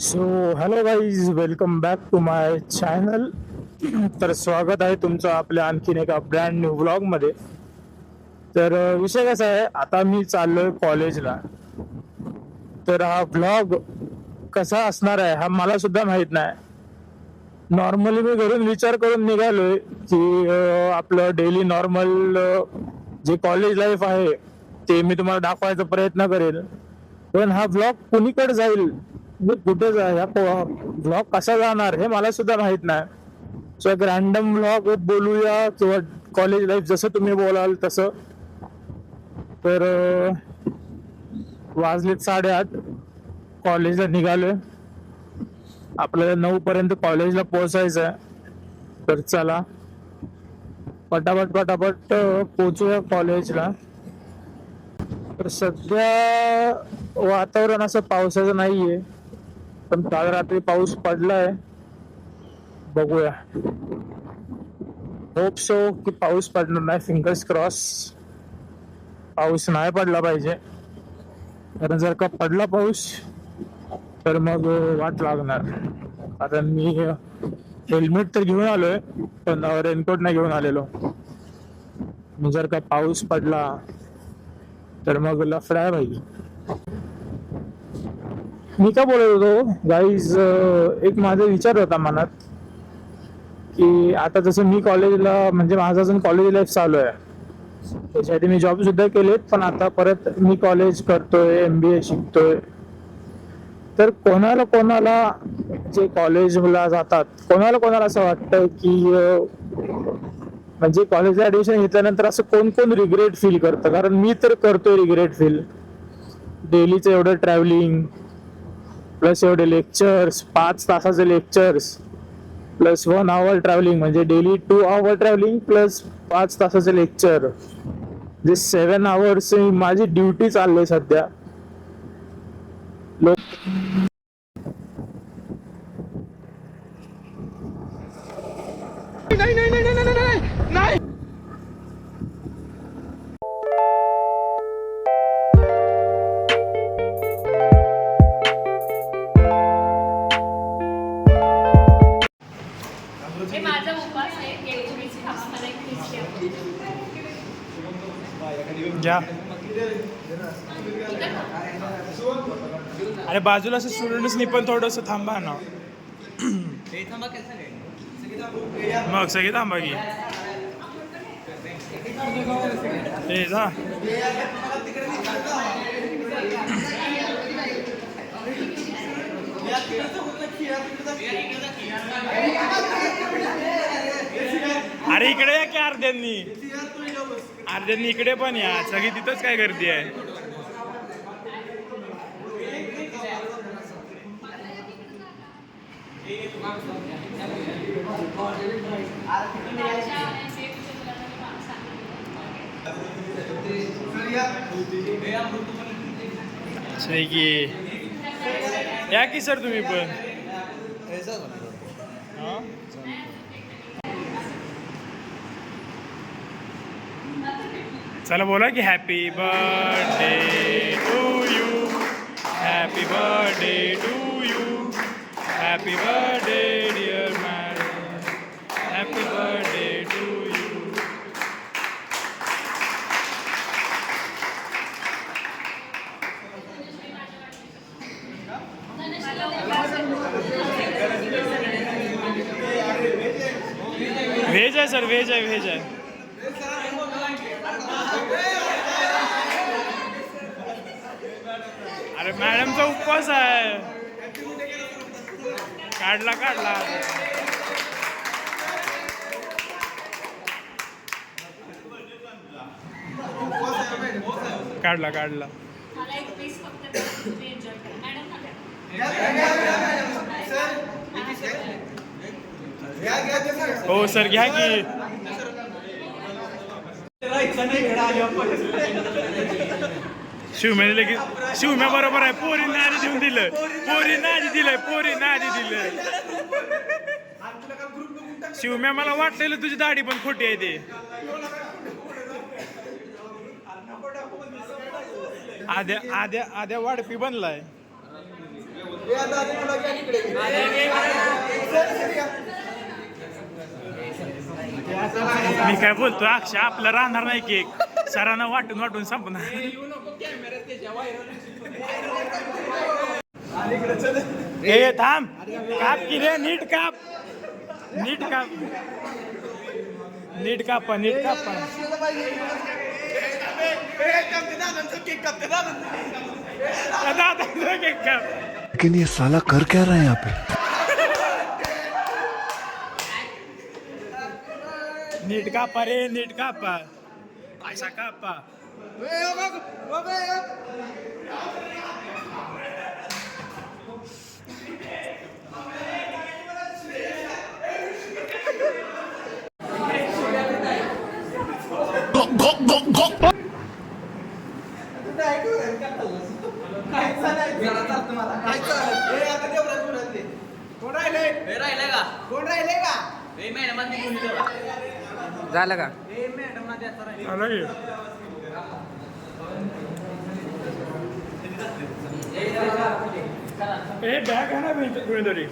So hello guys, welcome back to my channel. तर स्वागत आहे तुमचं आपल्या आणखीन एका ब्रँड न्यू व्लॉगमध्ये. तर विषय कसा आहे, आता मी चाललोय कॉलेजला. तर हा व्लॉग कसा असणार आहे हा मला सुद्धा माहित नाही. नॉर्मली मी घरून विचार करून निघालोय की आपलं डेली नॉर्मल जे कॉलेज लाईफ आहे ते मी तुम्हाला दाखवायचा प्रयत्न करेल. पण हा व्लॉग कुणीकडे जाईल, मी कुठे ह्या व्लॉग कसा जाणार हे मला सुद्धा माहित नाही. सो एक रॅन्डम व्लॉग बोलूया किंवा कॉलेज लाईफ जसं तुम्ही बोलाल तसं. तर वाजलेत 8:30, कॉलेजला निघालोय. आपल्याला 9 पर्यंत कॉलेजला पोहोचायचं आहे. तर चला पटापट पटापट पोहोचूया कॉलेजला. तर सध्या वातावरण असं पावसाचं नाहीये, पण काल रात्री पाऊस पडलाय. बघूया, होप सो की पाऊस पडणार नाही. फिंगर्स क्रॉस पाऊस नाही पडला पाहिजे, कारण जर का पडला पाऊस तर मग वाट लागणार. कारण मी हेल्मेट तर घेऊन आलोय, पण रेनकोट नाही घेऊन आलेलो. जर का पाऊस पडला तर मग लफडा आहे भाई. मी काय बोलत होतो गाईज, एक माझा विचार होता मनात की आता जसं मी कॉलेजला, म्हणजे माझं अजून कॉलेज लाईफ चालू आहे. त्याच्यासाठी मी जॉब सुद्धा केलेत, पण आता परत मी कॉलेज करतोय, MBA शिकतोय. तर कोणाला कोणाला जे कॉलेजला जातात, कोणाला कोणाला असं वाटतं की म्हणजे कॉलेजला ऍडमिशन घेतल्यानंतर असं कोण कोण रिग्रेट फील करतं. कारण मी तर करतोय रिग्रेट फील. डेलीचं एवढं ट्रॅव्हलिंग प्लस एवढे लेक्चर्स, 5 तासाचे लेक्चर्स प्लस 1 आवर ट्रॅव्हलिंग, म्हणजे डेली 2 आवर ट्रॅव्हलिंग प्लस 5 तासाचे लेक्चर, जे 7 आवर्स माझी ड्युटी चालली सध्या. लोक नाही नाही नाही नाही नाही नाही नाही. हे माझा उपवास आहे. केळीची खावामध्ये ख्रिस्ती घ्या. अरे बाजूला असं स्टुडंट्स नाही, पण थोडंसं थांबा ना. मग सगळी थांबा की हे जा. अरे इकडे या की अर्ध्यांनी इकडे पण या. सगळी तिथंच काय गर्दी आहे. की या की सर तुम्ही पण. चला बोला की happy birthday to you, happy birthday to you, happy birthday dear madam, happy birthday to you. Veg आहे सर, व्हेज आहे, व्हेज आहे. अरे मॅडमचा उपवास आहे. काढला काढला काढला काढला. मला एक पीस फक्त एन्जॉय करा मॅडम. हो सर घ्या की. शिवम्याने लगेच, शिवम्या बरोबर आहे. पोरींना आधी देऊन दिलं, पोरींना आधी दिलंय, पोरींना आधी दिलं. शिवम्या मला वाटलेलं तुझी दाढी पण खोटी आहे ते. आद्या आद्या आद्या वाढपी बनलाय. मी काय बोलतोय अक्षय आपलं राहणार नाही केक सरांना वाटून वाटून संपणार. ए थांब काप की रे नीट काप नीट काप नीट काप नीट काप केक काप. लेकिन ये साला कर क्या रहा है यहाँ पे? नीट कापा रे नीट कापा असा कापा. झालं का? ए बॅग आहे ना कुणीतरी.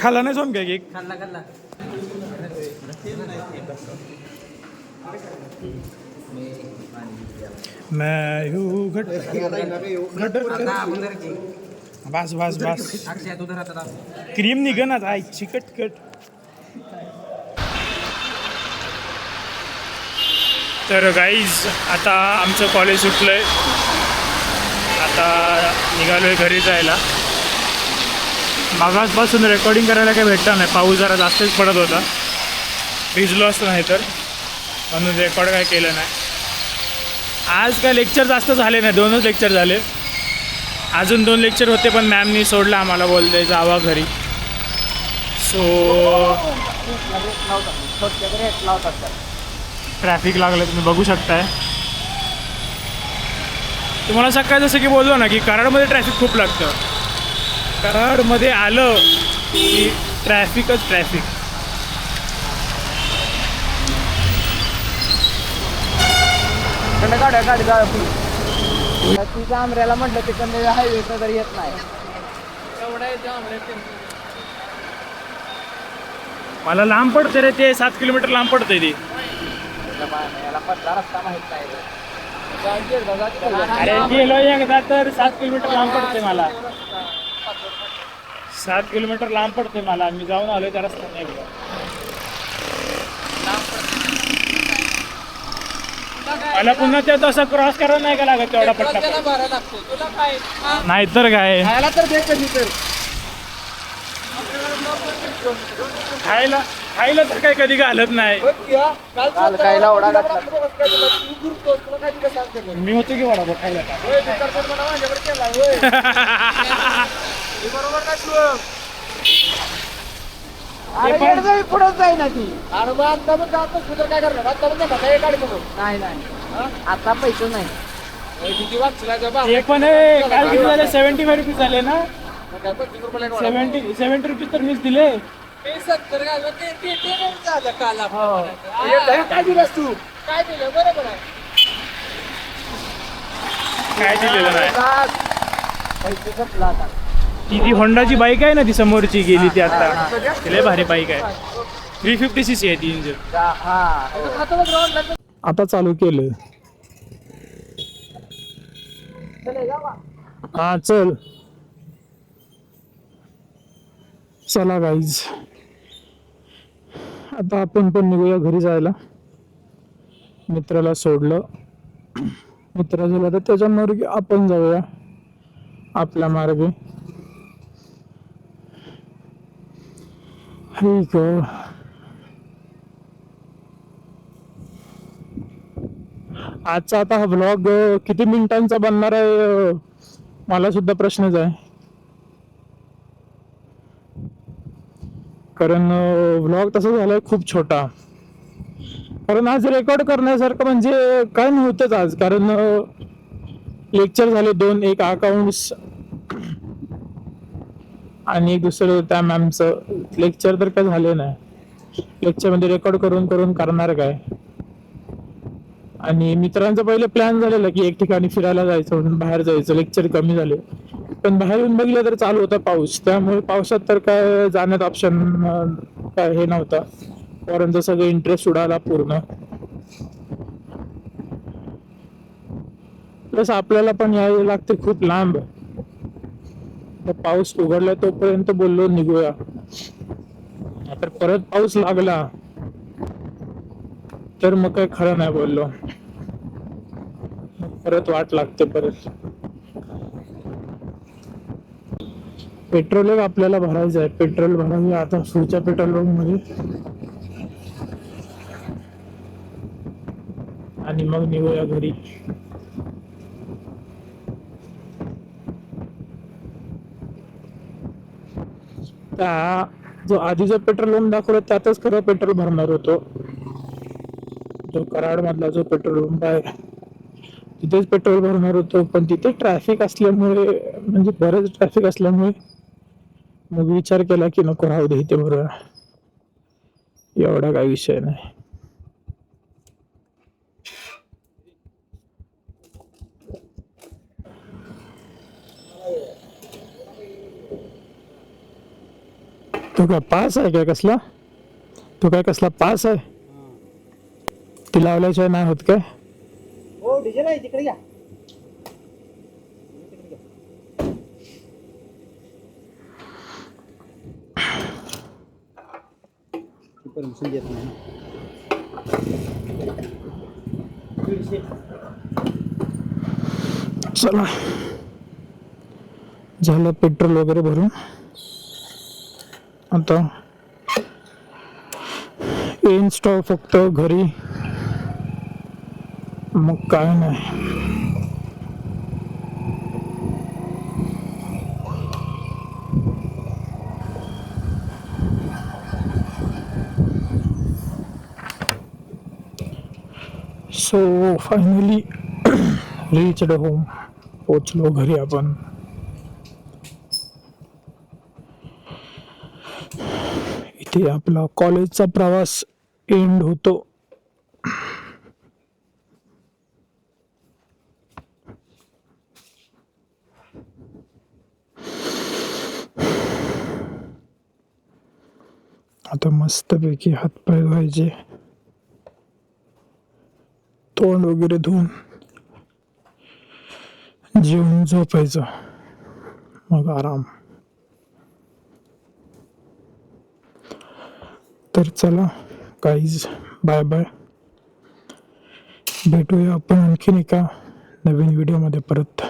खाल्ला नाही सोन काय केक. खाल्ला खाल्ला. मैं हूँ घट आता आपण जर की बस बस बस अक्षय तू धर आता. क्रीम निघणार आई चिकट. तर गाईज आता आमचं कॉलेज सुटलंय. आता निघालोय घरी जायला. मागासपासून रेकॉर्डिंग करायला काही भेटता नाही. पाऊस जरा जास्तच पडत होता. भिजलो असतो नाही तर म्हणून रेकॉर्ड काय केलं नाही. आज काय लेक्चर जास्त झाले नाही. 2च लेक्चर झाले. अजून 2 लेक्चर होते पण मॅमनी सोडलं आम्हाला. बोलते जावा घरी. सो ट्रॅफिक लागलं तुम्ही बघू शकताय. तुम्हाला सकाळी जसं की बोललो ना की कराडमध्ये ट्रॅफिक खूप लागतं. कराडमध्ये आलं की ट्रॅफिकच ट्रॅफिक. गाडी तुझ्या आमऱ्याला म्हटलं ते पण हायवे तर येत नाही. मला लांब पडते रे ते. 7 किलोमीटर लांब पडतंय ते. याला पडला रस्ता माहित नाही. अरे गेलो एकदा तर 7 किलोमीटर लांब पडते मला. 7 किलोमीटर लांब पडते मला. मी जाऊन आलोय त्या रस्त्याने एकदा. मला पुन्हा ते तसं क्रॉस करायला नाही का लागत तेवढा पट्टा. नाहीतर काय खायला तर काय कधी घालत नाही. मी होतो की वडापाव खायला. पुढे जाई ना ती. अरे मग आता मग जातो तुझं काय करणार. आता मग गाडी म्हणून नाही आता पैसे नाही. ते पण काल किती झाले. 75 रुपीज झाले ना. 70 रुपीज तर मीच दिले. काय दिलंस तू. काय दिलं बरोबर आहे. काय दिलेलं नाही. पैसे संपला आता. ती होंडाची बाईक आहे ना ती समोरची गेली ती आता. लय भारी बाईक आहे. 350cc आहे ती इंजिन. आता चालू केलं. हा चल चला गाईज. आता आपण पण निघूया घरी जायला. मित्राला सोडलं. मित्र झाला तर त्याच्या मार्गे आपण जाऊया आपल्या मार्गे. ठीक आहे. आजचा आता हा व्लॉग किती मिनिटांचा बनणार आहे मला सुद्धा प्रश्नच आहे. कारण व्लॉग तसा झालाय खूप छोटा. कारण आज रेकॉर्ड करण्यासारखं म्हणजे काय नव्हतंच आज. कारण लेक्चर झाले 2. एक आणि एक दुसरं त्या मॅमचं लेक्चर तर काय झाले नाही. लेक्चरमध्ये रेकॉर्ड करून करून करणार काय. आणि मित्रांचा पहिले प्लॅन झालेला की एक ठिकाणी फिरायला जायचं म्हणून बाहेर जायचं, लेक्चर कमी झाले. पण बाहेर येऊन बघितलं तर चालू होता पाऊस, त्यामुळे पावसात तर काय जाण्यात ऑप्शन काय हे नव्हता. पोरांचा सगळं इंटरेस्ट उडाला पूर्ण. प्लस आपल्याला पण यायला लागते खूप लांब. तर पाऊस उघडला तोपर्यंत बोललो निघूया, तर परत पाऊस लागला तर मग काय खरं नाही बोललो. परत वाट लागते परत. पेट्रोल एक आपल्याला भरायचं आहे, पेट्रोल भरावी आता पुढच्या पेट्रोल पंप मध्ये आणि मग निघूया घरी. त्या जो आधीचा पेट्रोल पंप दाखवला त्यातच खरं पेट्रोल भरणार होतो. जो कराड मधला जो पेट्रोल पंप आहे तिथेच पेट्रोल भरणार होतो, पण तिथे ट्रॅफिक असल्यामुळे, म्हणजे बरेच ट्रॅफिक असल्यामुळे मग विचार केला की नको राहू दे इथे भरूया, एवढा काही विषय नाही. तो काय पास आहे काय कसला? तो काय कसला पास आहे? ती लावल्याशिवाय नाही होत काय? हो डिझेल आहे तिकडे या. परमिशन देत नाही. चला झालं पेट्रोल वगैरे भरून. आता येईन स्टॉप फक्त घरी, मग काय नाही. So finally reached home. पोचलो घरी आपण. इथे आपला कॉलेजचा प्रवास एंड होतो. आता मस्तपैकी हातपाय धुवायचे, तोंड वगैरे धुवून जेवून झोपायचं, मग आराम. तर चला गाईज, बाय बाय. भेटूया आपण आणखीन एका नवीन व्हिडिओमध्ये परत.